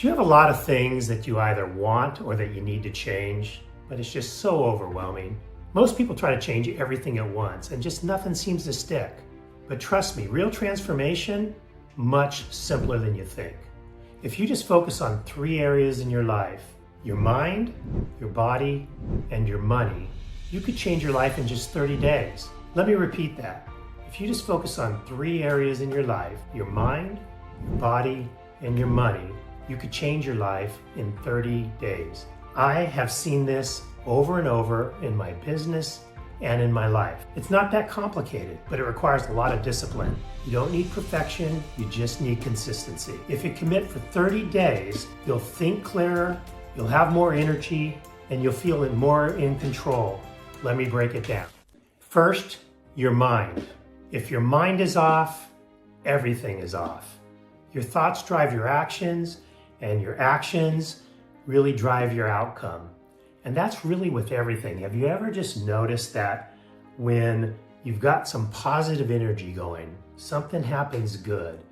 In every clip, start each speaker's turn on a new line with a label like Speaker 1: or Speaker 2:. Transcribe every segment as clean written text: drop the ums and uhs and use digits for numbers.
Speaker 1: Do you have a lot of things that you either want or that you need to change, but it's just so overwhelming? Most people try to change everything at once and just nothing seems to stick. But trust me, real transformation, much simpler than you think. If you just focus on 3 areas in your life, your mind, your body, and your money, you could change your life in just 30 days. Let me repeat that. If you just focus on 3 areas in your life, your mind, your body, and your money, you could change your life in 30 days. I have seen this over and over in my business and in my life. It's not that complicated, but it requires a lot of discipline. You don't need perfection, you just need consistency. If you commit for 30 days, you'll think clearer, you'll have more energy, and you'll feel more in control. Let me break it down. First, your mind. If your mind is off, everything is off. Your thoughts drive your actions, and your actions really drive your outcome. And that's really with everything. Have you ever just noticed that when you've got some positive energy going, something happens good,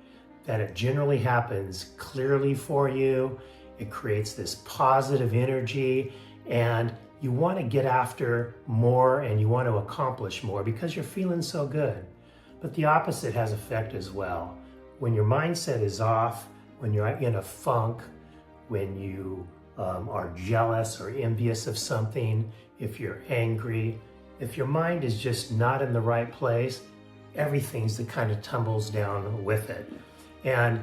Speaker 1: that it generally happens clearly for you, it creates this positive energy, and you want to get after more and you want to accomplish more because you're feeling so good. But the opposite has effect as well. When your mindset is off, when you're in a funk, when you are jealous or envious of something, if you're angry, if your mind is just not in the right place, everything's that kind of tumbles down with it. And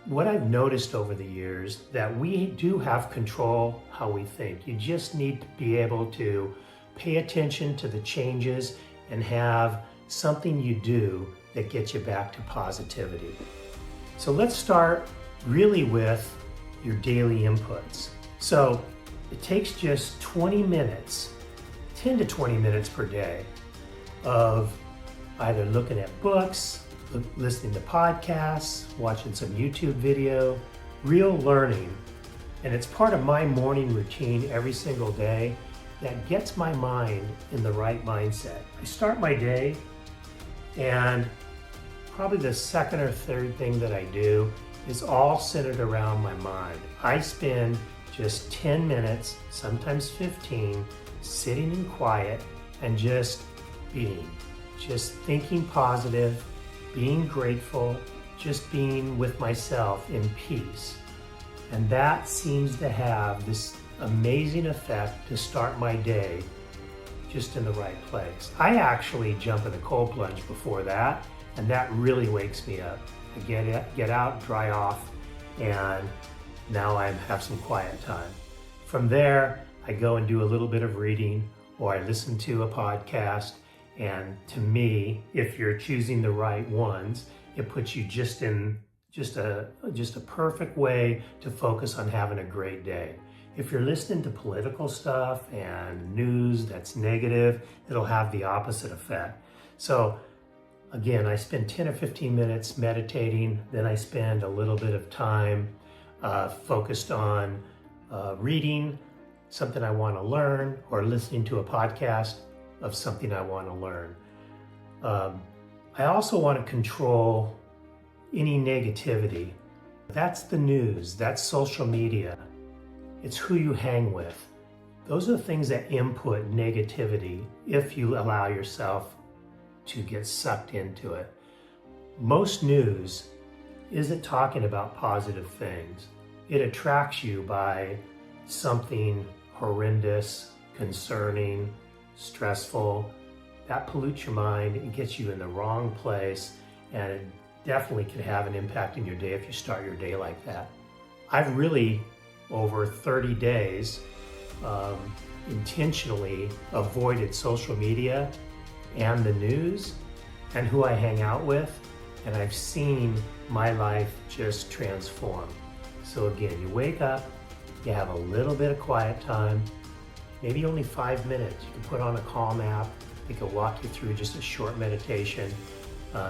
Speaker 1: what I've noticed over the years, that we do have control how we think. You just need to be able to pay attention to the changes and have something you do that gets you back to positivity. So let's start really with your daily inputs. So it takes just 20 minutes, 10 to 20 minutes per day of either looking at books, listening to podcasts, watching some YouTube video, real learning. And it's part of my morning routine every single day that gets my mind in the right mindset. I start my day, and probably the second or third thing that I do is all centered around my mind. I spend just 10 minutes, sometimes 15, sitting in quiet and just being, just thinking positive, being grateful, just being with myself in peace. And that seems to have this amazing effect to start my day just in the right place. I actually jump in a cold plunge before that, and that really wakes me up. I get out, dry off, and now I have some quiet time. From there, I go and do a little bit of reading, or I listen to a podcast. And to me, if you're choosing the right ones, it puts you just in a perfect way to focus on having a great day. If you're listening to political stuff and news that's negative, it'll have the opposite effect. So again, I spend 10 or 15 minutes meditating, then I spend a little bit of time focused on reading something I want to learn, or listening to a podcast of something I want to learn. I also want to control any negativity. That's the news, that's social media. It's who you hang with. Those are the things that input negativity if you allow yourself to get sucked into it. Most news isn't talking about positive things. It attracts you by something horrendous, concerning, stressful. That pollutes your mind, it gets you in the wrong place, and it definitely can have an impact in your day if you start your day like that. I've really, over 30 days, intentionally avoided social media and the news and who I hang out with, and I've seen my life just transform. So again, you wake up, you have a little bit of quiet time, maybe only 5 minutes. You can put on a Calm app, it can walk you through just a short meditation.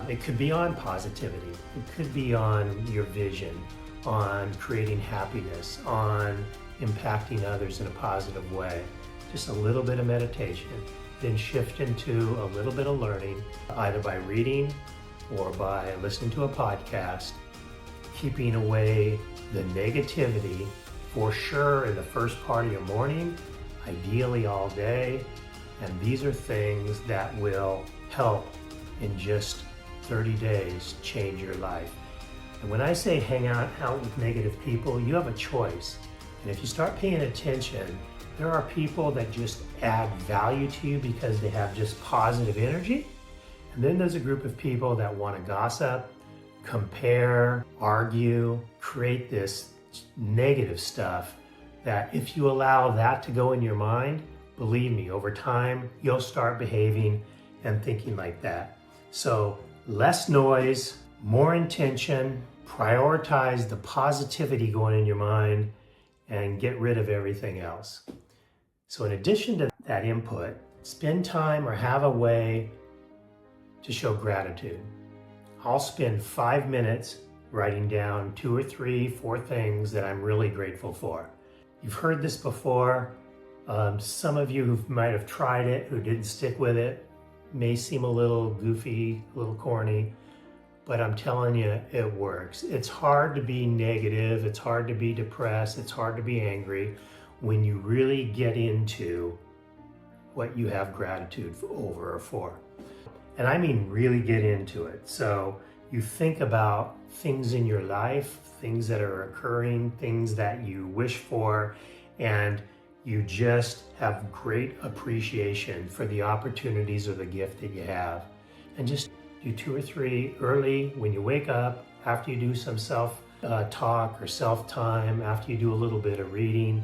Speaker 1: It could be on positivity, it could be on your vision, on creating happiness, on impacting others in a positive way. Just a little bit of meditation, then shift into a little bit of learning, either by reading or by listening to a podcast. keeping away the negativity for sure in the first part of your morning, ideally all day. And these are things that will help in just 30 days change your life. And when I say hang out with negative people, you have a choice. And if you start paying attention, there are people that just add value to you because they have just positive energy. And then there's a group of people that want to gossip, compare, argue, create this negative stuff that if you allow that to go in your mind, believe me, over time, you'll start behaving and thinking like that. So less noise, more intention, prioritize the positivity going in your mind, and get rid of everything else. So in addition to that input, spend time or have a way to show gratitude. I'll spend 5 minutes writing down 2 or 3, 4 things that I'm really grateful for. You've heard this before. Some of you who might have tried it, who didn't stick with it, may seem a little goofy, a little corny, but I'm telling you, it works. It's hard to be negative, it's hard to be depressed, it's hard to be angry when you really get into what you have gratitude over or for. And I mean really get into it. So you think about things in your life, things that are occurring, things that you wish for, and you just have great appreciation for the opportunities or the gift that you have. And just do 2 or 3 early when you wake up, after you do some self-talk or self-time, after you do a little bit of reading.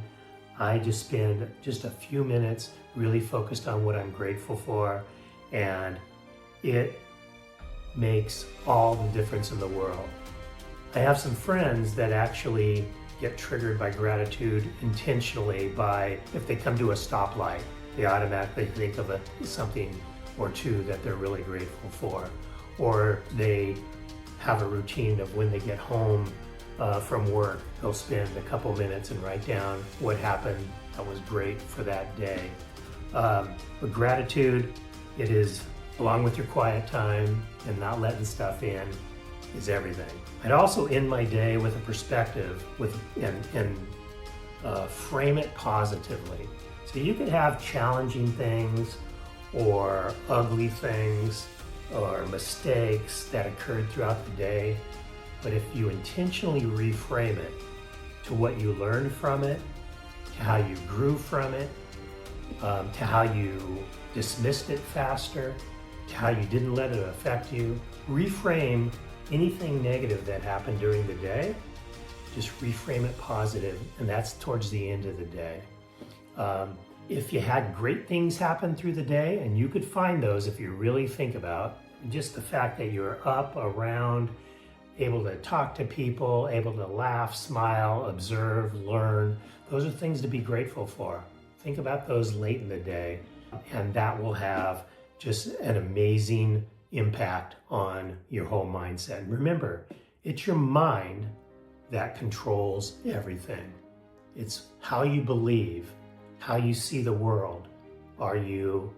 Speaker 1: I just spend just a few minutes really focused on what I'm grateful for, and it makes all the difference in the world. I have some friends that actually get triggered by gratitude intentionally by, if they come to a stoplight, they automatically think of something or two that they're really grateful for. Or they have a routine of when they get home from work, they'll spend a couple minutes and write down what happened that was great for that day. But gratitude, it is, along with your quiet time and not letting stuff in, is everything. I'd also end my day with a perspective and frame it positively. So you could have challenging things or ugly things or mistakes that occurred throughout the day, but if you intentionally reframe it to what you learned from it, to how you grew from it, to how you dismissed it faster, to how you didn't let it affect you, reframe anything negative that happened during the day, just reframe it positive, and that's towards the end of the day. If you had great things happen through the day, and you could find those if you really think about just the fact that you're up, around, able to talk to people, able to laugh, smile, observe, learn, those are things to be grateful for. Think about those late in the day, and that will have just an amazing impact on your whole mindset. And remember, it's your mind that controls everything. It's how you believe, how you see the world. Are you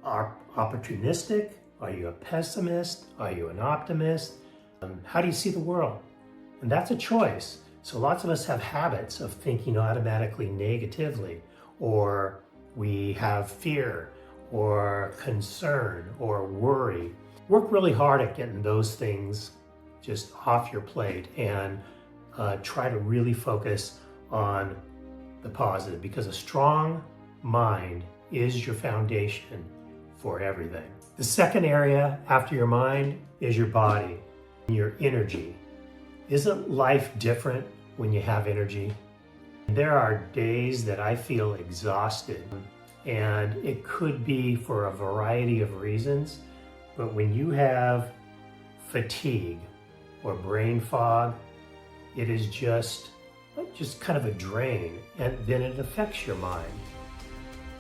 Speaker 1: opportunistic? Are you a pessimist? Are you an optimist? How do you see the world? And that's a choice. So lots of us have habits of thinking automatically negatively, or we have fear or concern or worry. Work really hard at getting those things just off your plate and try to really focus on the positive, because a strong mind is your foundation for everything. The second area after your mind is your body, your energy. Isn't life different when you have energy? There are days that I feel exhausted, and it could be for a variety of reasons, but when you have fatigue or brain fog, it is just kind of a drain, and then it affects your mind.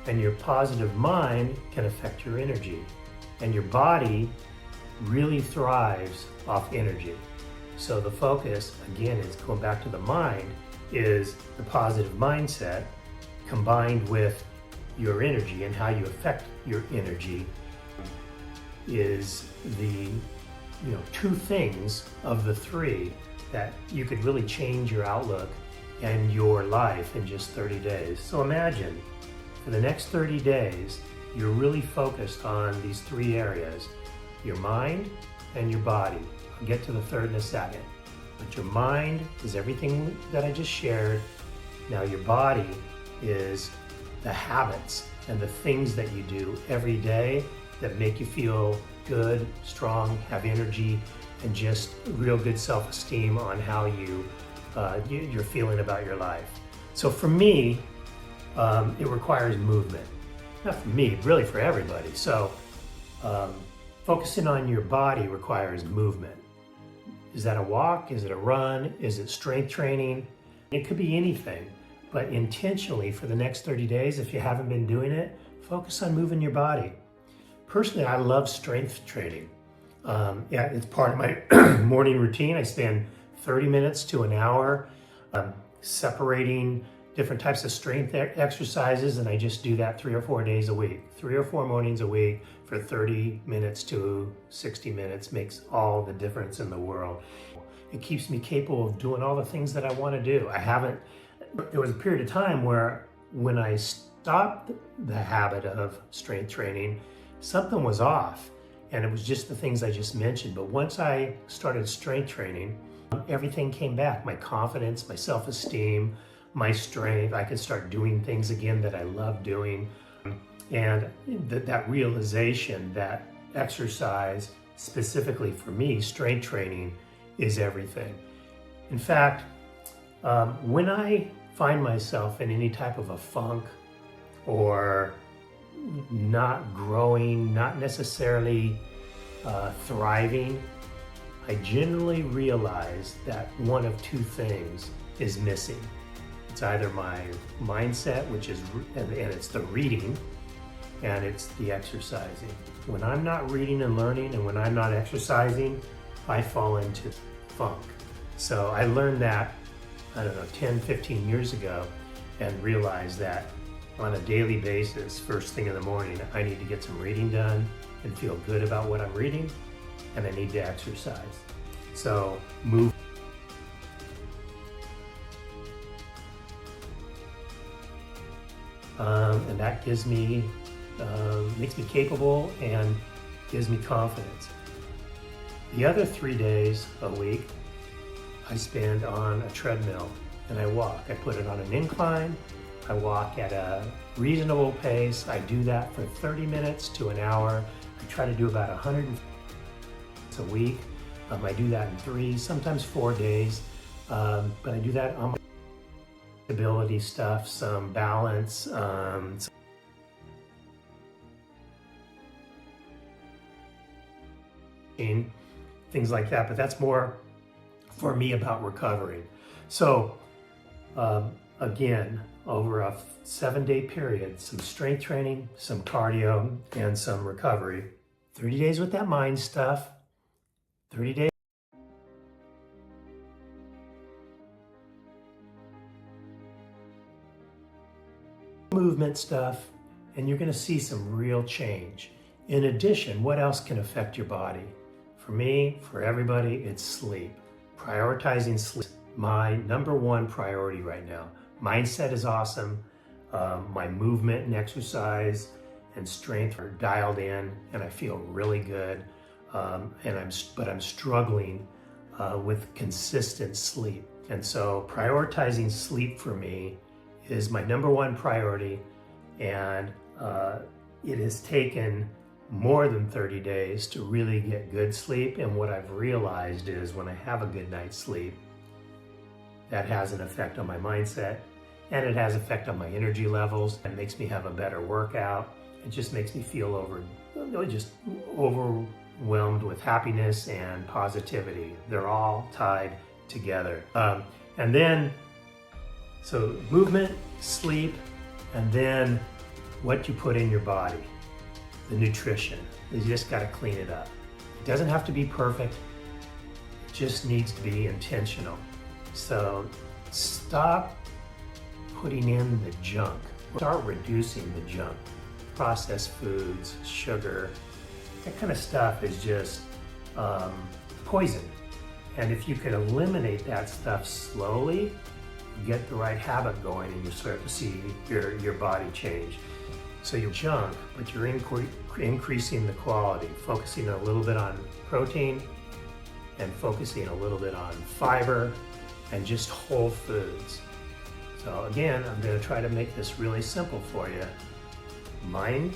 Speaker 1: And your positive mind can affect your energy. And your body really thrives off energy. So the focus, again, is going back to the mind, is the positive mindset combined with your energy, and how you affect your energy is the 2 things of the 3 that you could really change your outlook and your life in just 30 days. So imagine for the next 30 days, you're really focused on these three areas, your mind and your body. I'll get to the third in a second. But your mind is everything that I just shared. Now your body is the habits and the things that you do every day that make you feel good, strong, have energy, and just real good self-esteem on how you're feeling about your life. So for me, it requires movement. Not for me, really for everybody. So focusing on your body requires movement. Is that a walk? Is it a run? Is it strength training? It could be anything, but intentionally for the next 30 days, if you haven't been doing it, focus on moving your body. Personally, I love strength training. Yeah, it's part of my morning routine. I spend 30 minutes to an hour separating different types of strength exercises, and I just do that 3 or 4 days a week. 3 or 4 mornings a week for 30 minutes to 60 minutes makes all the difference in the world. It keeps me capable of doing all the things that I want to do. There was a period of time where when I stopped the habit of strength training, something was off, and it was just the things I just mentioned. But once I started strength training, everything came back. My confidence, my self-esteem, my strength. I could start doing things again that I love doing. And that realization that exercise, specifically for me, strength training, is everything. In fact, when I find myself in any type of a funk or not growing, not necessarily thriving, I generally realize that one of two things is missing. It's either my mindset, and it's the reading, and it's the exercising. When I'm not reading and learning, and when I'm not exercising, I fall into funk. So I learned that, 10, 15 years ago, and realized that on a daily basis, first thing in the morning, I need to get some reading done and feel good about what I'm reading, and I need to exercise. So move. And that gives me, makes me capable and gives me confidence. The other 3 days a week, I spend on a treadmill and I walk. I put it on an incline. I walk at a reasonable pace. I do that for 30 minutes to an hour. I try to do about 100 a week. I do that in 3, sometimes 4 days. But I do that on my ability stuff, some balance, things like that. But that's more for me about recovering. So again, over a 7-day period, some strength training, some cardio, and some recovery. 30 days with that mind stuff, 30 days movement stuff, and you're going to see some real change. In addition, what else can affect your body? For me, for everybody, it's sleep. Prioritizing sleep, my number one priority right now. Mindset is awesome. My movement and exercise and strength are dialed in, and I feel really good. But I'm struggling with consistent sleep. And so prioritizing sleep for me is my number one priority, and it has taken more than 30 days to really get good sleep. And what I've realized is when I have a good night's sleep, that has an effect on my mindset, and it has effect on my energy levels. It makes me have a better workout. It just makes me feel overwhelmed with happiness and positivity. They're all tied together. And then, so movement, sleep, and then what you put in your body, the nutrition. You just got to clean it up. It doesn't have to be perfect. It just needs to be intentional. So stop putting in the junk. Start reducing the junk. Processed foods, sugar, that kind of stuff is just poison. And if you can eliminate that stuff slowly, you get the right habit going and you start to see your body change. So you're junk, but you're increasing the quality, focusing a little bit on protein and focusing a little bit on fiber and just whole foods. So again, I'm going to try to make this really simple for you. Mind,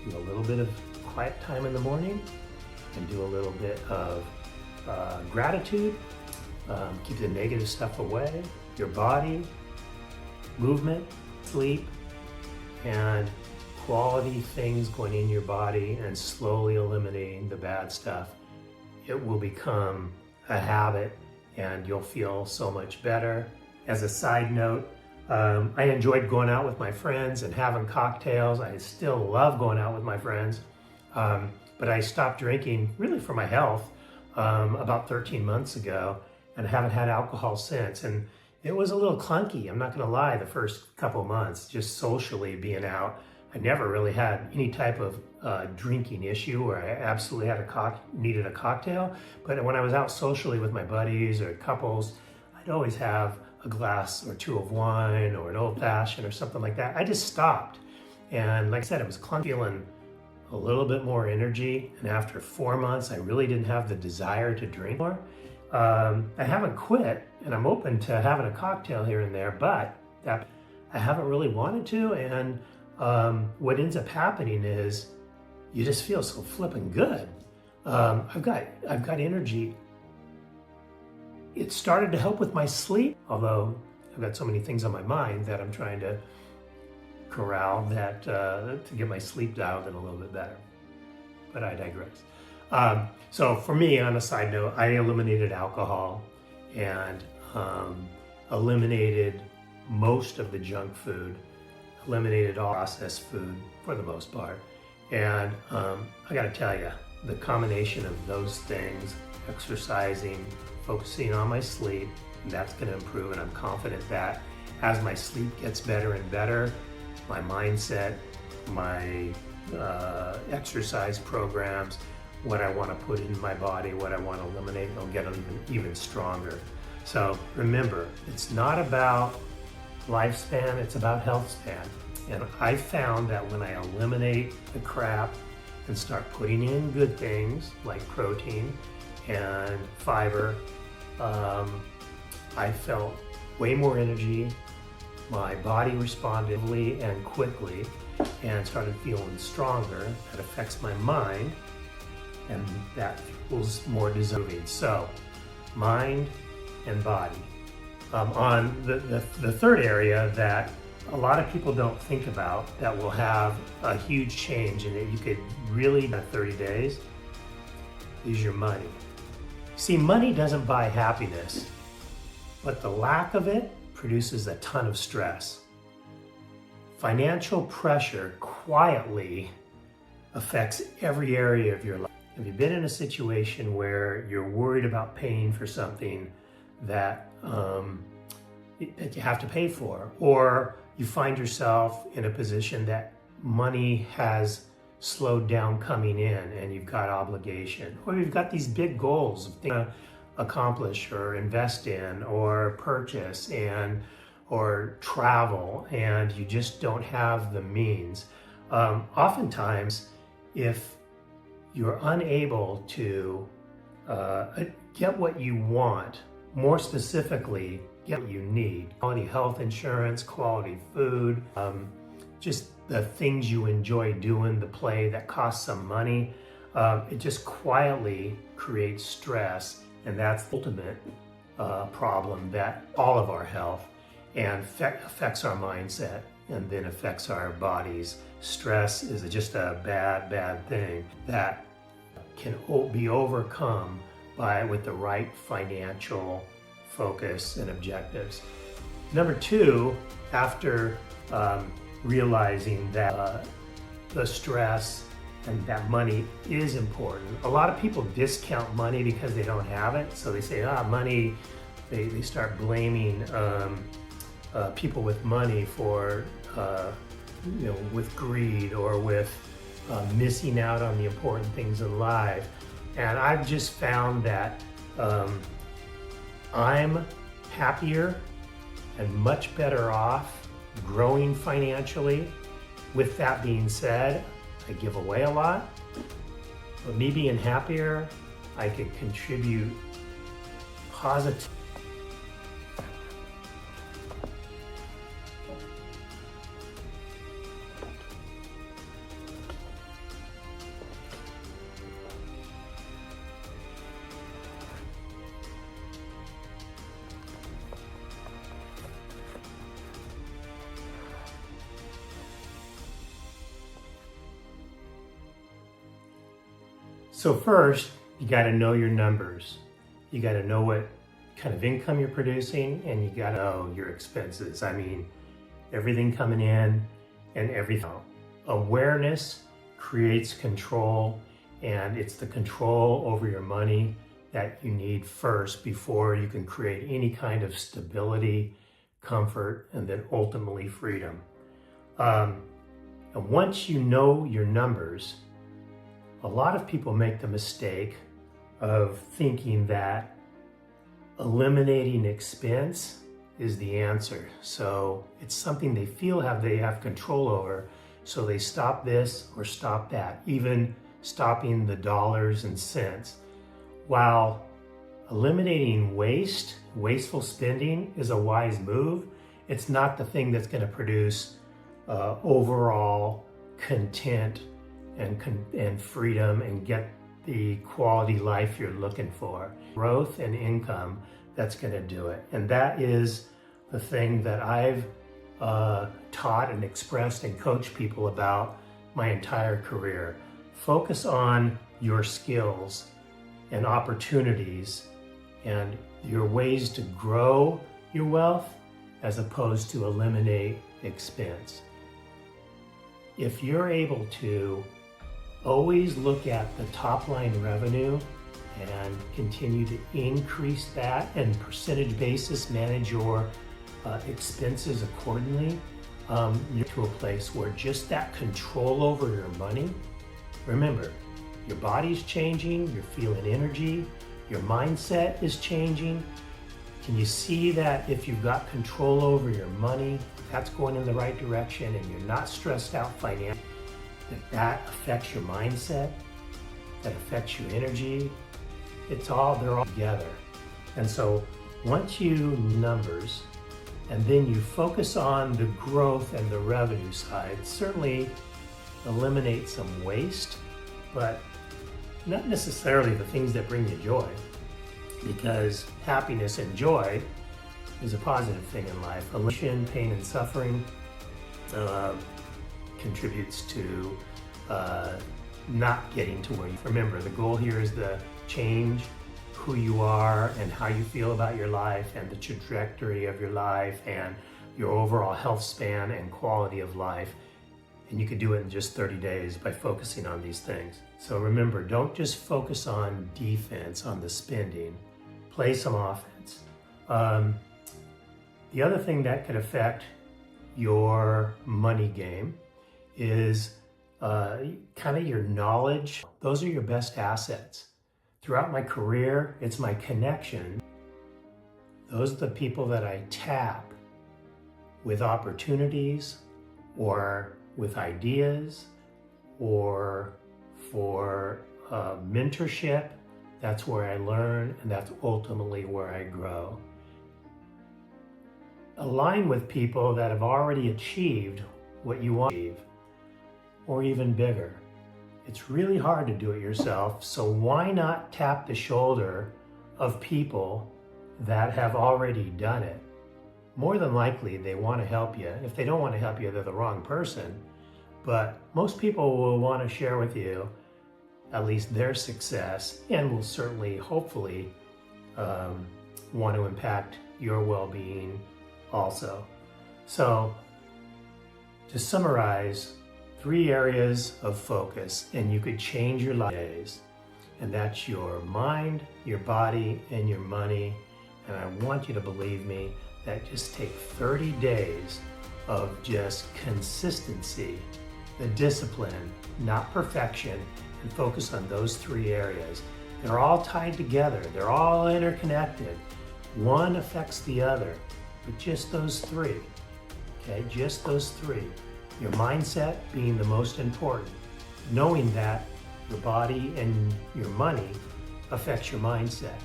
Speaker 1: do a little bit of quiet time in the morning and do a little bit of gratitude, keep the negative stuff away, your body, movement, sleep, and quality things going in your body and slowly eliminating the bad stuff. It will become a habit and you'll feel so much better. As a side note, I enjoyed going out with my friends and having cocktails. I still love going out with my friends, but I stopped drinking really for my health about 13 months ago and haven't had alcohol since. And it was a little clunky, I'm not gonna lie, the first couple months, just socially being out. I never really had any type of drinking issue where I absolutely needed a cocktail. But when I was out socially with my buddies or couples, I'd always have a glass or two of wine or an old fashioned or something like that. I just stopped. And like I said, it was clunky, feeling a little bit more energy. And after 4 months, I really didn't have the desire to drink more. I haven't quit and I'm open to having a cocktail here and there, but I haven't really wanted to. And what ends up happening is you just feel so flipping good. I've got energy. It started to help with my sleep, although I've got so many things on my mind that I'm trying to corral that to get my sleep dialed in a little bit better. But I digress. So for me, on a side note, I eliminated alcohol and eliminated most of the junk food, eliminated all processed food for the most part. And I gotta tell you, the combination of those things, exercising, focusing on my sleep, that's gonna improve. And I'm confident that as my sleep gets better and better, my mindset, my exercise programs, what I want to put in my body, what I want to eliminate, it'll get even stronger. So remember, it's not about lifespan, it's about health span. And I found that when I eliminate the crap and start putting in good things like protein and fiber, I felt way more energy. My body responded and quickly and started feeling stronger. That affects my mind and that feels more deserving. So, mind and body. On the third area that a lot of people don't think about that will have a huge change and that you could really in 30 days is your money. See, money doesn't buy happiness, but the lack of it produces a ton of stress. Financial pressure quietly affects every area of your life. Have you been in a situation where you're worried about paying for something that you have to pay for, or you find yourself in a position that money has slowed down coming in and you've got obligation, or you've got these big goals of things to accomplish or invest in or purchase or travel, and you just don't have the means. Oftentimes, if you're unable to get what you want, more specifically, get what you need, quality health insurance, quality food, just the things you enjoy doing, the play that costs some money, it just quietly creates stress, and that's the ultimate problem that all of our health and affects our mindset and then affects our bodies. Stress is just a bad thing that can be overcome with the right financial focus and objectives. Number two, after realizing that the stress and that money is important. A lot of people discount money because they don't have it. So they say, money, they start blaming people with money for, with greed or with missing out on the important things in life. And I've just found that I'm happier and much better off growing financially. With that being said, I give away a lot, but me being happier, I can contribute positive. So first, you got to know your numbers. You got to know what kind of income you're producing, and you got to know your expenses. I mean, everything coming in and everything out. Awareness creates control, and it's the control over your money that you need first before you can create any kind of stability, comfort, and then ultimately freedom. And once you know your numbers, a lot of people make the mistake of thinking that eliminating expense is the answer. So it's something they feel they have control over. So they stop this or stop that, even stopping the dollars and cents. While eliminating wasteful spending is a wise move, it's not the thing that's going to produce overall content and freedom and get the quality life you're looking for. Growth and income, that's going to do it. And that is the thing that I've taught and expressed and coached people about my entire career. Focus on your skills and opportunities and your ways to grow your wealth as opposed to eliminate expense. If you're able to always look at the top line revenue and continue to increase that and percentage basis manage your expenses accordingly, you're to a place where just that control over your money. Remember, your body's changing, you're feeling energy, your mindset is changing. Can you see that if you've got control over your money, that's going in the right direction and you're not stressed out financially? That affects your mindset, that affects your energy. They're all together. And so once you numbers, and then you focus on the growth and the revenue side, certainly eliminate some waste, but not necessarily the things that bring you joy, because happiness and joy is a positive thing in life. Elimination, pain, and suffering contributes to not getting to where you. Remember, the goal here is to change who you are and how you feel about your life and the trajectory of your life and your overall health span and quality of life. And you can do it in just 30 days by focusing on these things. So remember, don't just focus on defense, on the spending. Play some offense. The other thing that could affect your money game is kind of your knowledge. Those are your best assets. Throughout my career, it's my connection. Those are the people that I tap with opportunities or with ideas or for mentorship. That's where I learn, and that's ultimately where I grow. Align with people that have already achieved what you want to achieve, or even bigger. It's really hard to do it yourself, so why not tap the shoulder of people that have already done it? More than likely, they want to help you. If they don't want to help you, they're the wrong person. But most people will want to share with you at least their success, and will certainly, hopefully, want to impact your well-being also. So, to summarize, 3 areas of focus, and you could change your life days. And that's your mind, your body, and your money. And I want you to believe me that just take 30 days of just consistency, the discipline, not perfection, and focus on those 3 areas. They're all tied together. They're all interconnected. One affects the other, but just those three, okay? Just those three. Your mindset being the most important. Knowing that your body and your money affects your mindset,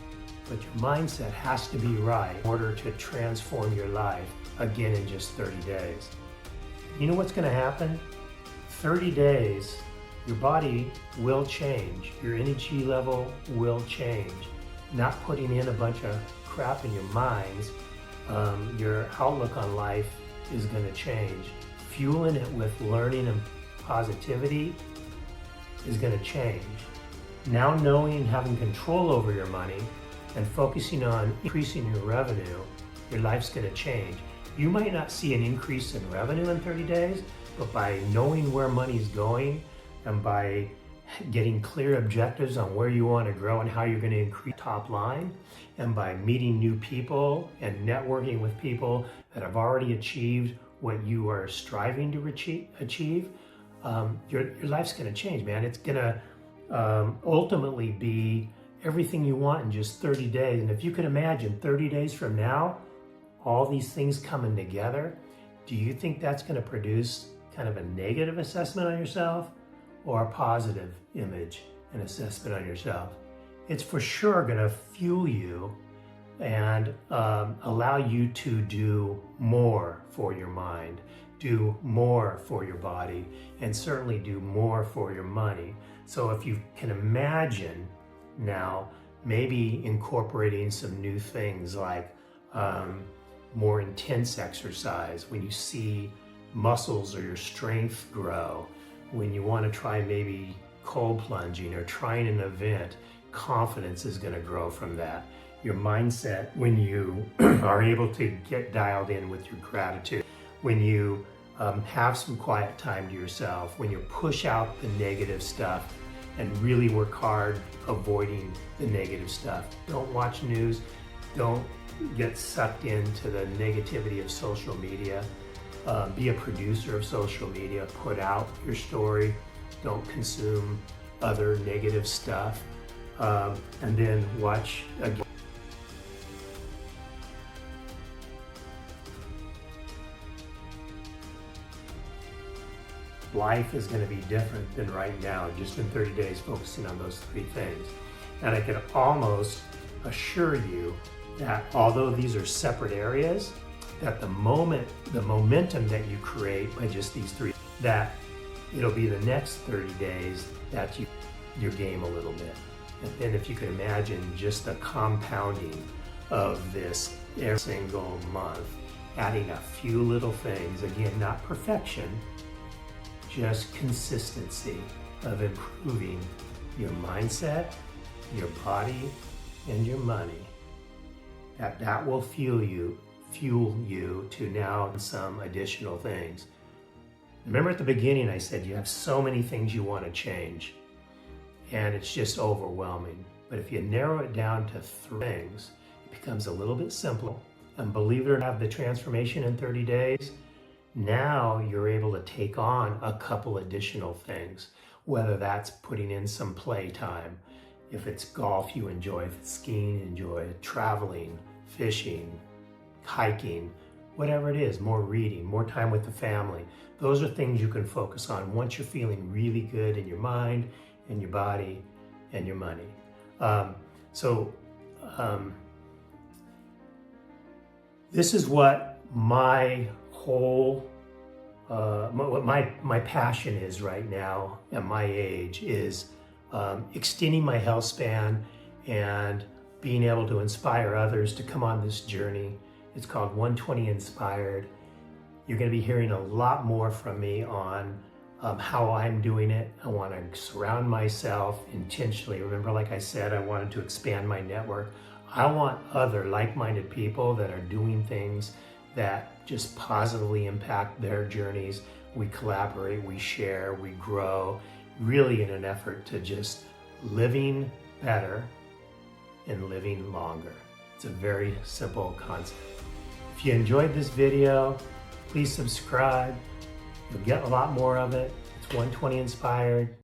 Speaker 1: but your mindset has to be right in order to transform your life again in just 30 days. You know what's gonna happen? 30 days, your body will change. Your energy level will change. Not putting in a bunch of crap in your minds, your outlook on life is gonna change. Fueling it with learning and positivity is gonna change. Now knowing and having control over your money and focusing on increasing your revenue, your life's gonna change. You might not see an increase in revenue in 30 days, but by knowing where money's going and by getting clear objectives on where you want to grow and how you're going to increase top line, and by meeting new people and networking with people that have already achieved what you are striving to achieve, your life's going to change, man. It's going to ultimately be everything you want in just 30 days. And if you can imagine 30 days from now, all these things coming together, do you think that's going to produce kind of a negative assessment on yourself or a positive image and assessment on yourself? It's for sure going to fuel you and allow you to do more for your mind, do more for your body, and certainly do more for your money. So if you can imagine now maybe incorporating some new things like more intense exercise, when you see muscles or your strength grow, when you want to try maybe cold plunging or trying an event, confidence is going to grow from that. Your mindset, when you are able to get dialed in with your gratitude, when you have some quiet time to yourself, when you push out the negative stuff and really work hard avoiding the negative stuff. Don't watch news. Don't get sucked into the negativity of social media. Be a producer of social media. Put out your story. Don't consume other negative stuff. And then watch again. Life is going to be different than right now, just in 30 days, focusing on those three things. And I can almost assure you that although these are separate areas, that the momentum that you create by just these three, that it'll be the next 30 days that you game a little bit. And then if you can imagine just the compounding of this every single month, adding a few little things, again, not perfection, just consistency of improving your mindset, your body, and your money. That will fuel you to now some additional things. Remember at the beginning I said you have so many things you want to change and it's just overwhelming. But if you narrow it down to three things, it becomes a little bit simpler. And believe it or not, the transformation in 30 days, now you're able to take on a couple additional things, whether that's putting in some play time. If it's golf you enjoy, if it's skiing you enjoy, traveling, fishing, hiking, whatever it is, more reading, more time with the family. Those are things you can focus on once you're feeling really good in your mind and your body and your money. This is what my whole, what my passion is right now at my age is extending my health span and being able to inspire others to come on this journey. It's called 120 Inspired. You're going to be hearing a lot more from me on how I'm doing it. I want to surround myself intentionally. Remember, like I said, I wanted to expand my network. I want other like-minded people that are doing things that just positively impact their journeys. We collaborate, we share, we grow, really in an effort to just living better and living longer. It's a very simple concept. If you enjoyed this video, please subscribe. You'll get a lot more of it. It's 120 Inspired.